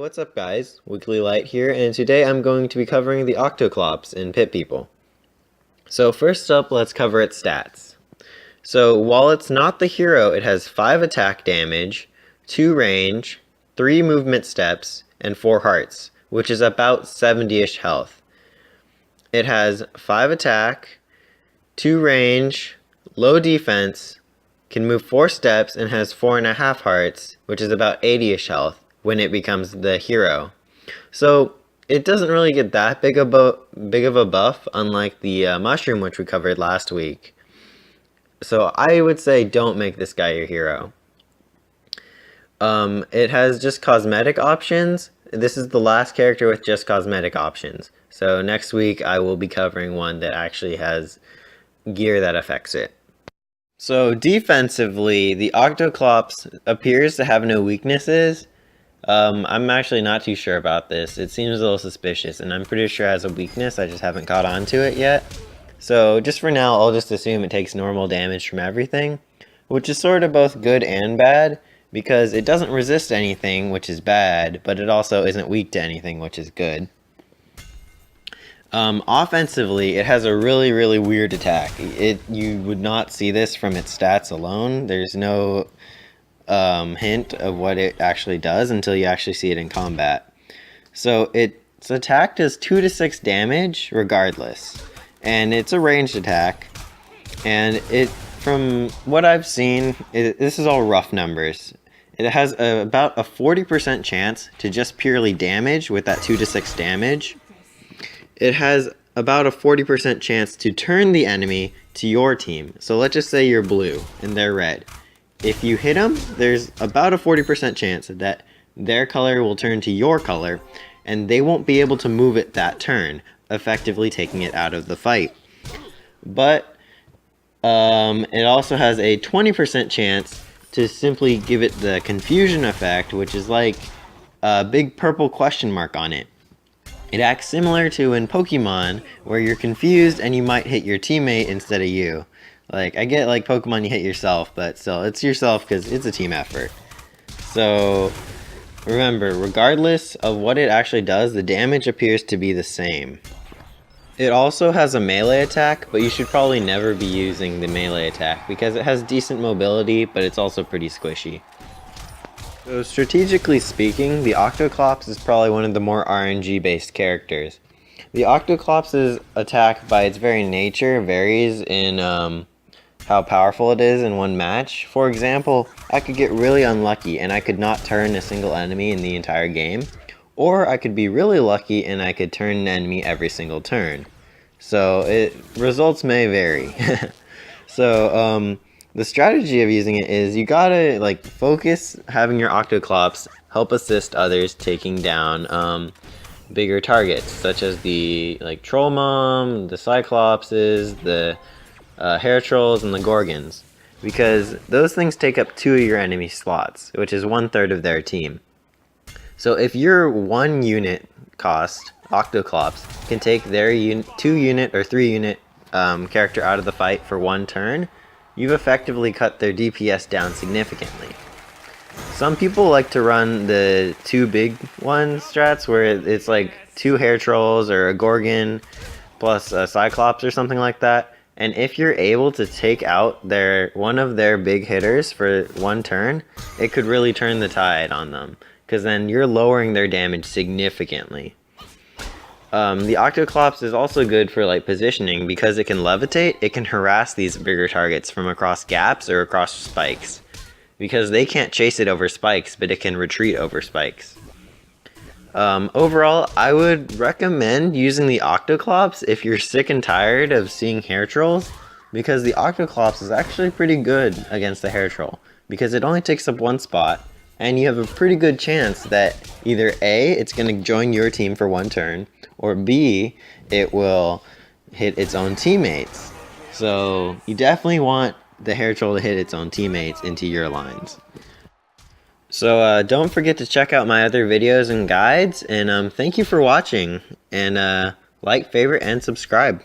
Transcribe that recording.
Hey, what's up guys? Weekly Light here, and today I'm going to be covering the Octoclops in Pit People. So first up, let's cover its stats. So while it's not the hero, it has 5 attack damage, 2 range, 3 movement steps, and 4 hearts, which is about 70-ish health. It has 5 attack, 2 range, low defense, can move 4 steps, and has 4.5 hearts, which is about 80-ish health when it becomes the hero. So it doesn't really get that big of a buff, unlike the mushroom, which we covered last week. So I would say don't make this guy your hero. It has just cosmetic options. This is the last character with just cosmetic options. So next week I will be covering one that actually has gear that affects it. So defensively, the Octoclops appears to have no weaknesses. I'm actually not too sure about this. It seems a little suspicious, and I'm pretty sure it has a weakness. I just haven't caught on to it yet. So just for now, I'll just assume it takes normal damage from everything, which is sort of both good and bad, because it doesn't resist anything, which is bad, but it also isn't weak to anything, which is good. Offensively, it has a really weird attack. You would not see this from its stats alone. There's no hint of what it actually does until you actually see it in combat. So its attack does 2 to 6 damage regardless, and it's a ranged attack. And from what I've seen, this is all rough numbers. It has about a 40% chance to just purely damage with that 2 to 6 damage. It has about a 40% chance to turn the enemy to your team. So let's just say you're blue and they're red. If you hit them, there's about a 40% chance that their color will turn to your color, and they won't be able to move it that turn, effectively taking it out of the fight. But it also has a 20% chance to simply give it the confusion effect, which is like a big purple question mark on it. It acts similar to in Pokemon, where you're confused and you might hit your teammate instead of you. Like, I get like Pokemon you hit yourself, but still, it's yourself because it's a team effort. So, remember, regardless of what it actually does, the damage appears to be the same. It also has a melee attack, but you should probably never be using the melee attack because it has decent mobility, but it's also pretty squishy. So strategically speaking, the Octoclops is probably one of the more RNG based characters. The Octoclops' attack by its very nature varies in how powerful it is in one match. For example, I could get really unlucky and I could not turn a single enemy in the entire game, or I could be really lucky and I could turn an enemy every single turn. So results may vary. So the strategy of using it is you gotta like focus having your Octoclops help assist others taking down bigger targets, such as the Troll Mom, the Cyclopses, the Hair Trolls, and the Gorgons, because those things take up 2 of your enemy slots, which is 1/3 of their team. So if your 1 unit cost Octoclops can take their 2 unit or 3 unit character out of the fight for 1 turn, you've effectively cut their DPS down significantly. Some people like to run the 2 big one strats where it's like 2 Hair Trolls or a Gorgon plus a Cyclops or something like that. And if you're able to take out one of their big hitters for 1 turn, it could really turn the tide on them, because then you're lowering their damage significantly. The Octoclops is also good for like positioning because it can levitate. It can harass these bigger targets from across gaps or across spikes, because they can't chase it over spikes, but it can retreat over spikes. Overall, I would recommend using the Octoclops if you're sick and tired of seeing Hair Trolls, because the Octoclops is actually pretty good against the Hair Troll, because it only takes up 1 spot, and you have a pretty good chance that either A, it's going to join your team for 1 turn, or B, it will hit its own teammates. So you definitely want the Hair Troll to hit its own teammates into your lines. So don't forget to check out my other videos and guides, and thank you for watching, and like, favorite, and subscribe.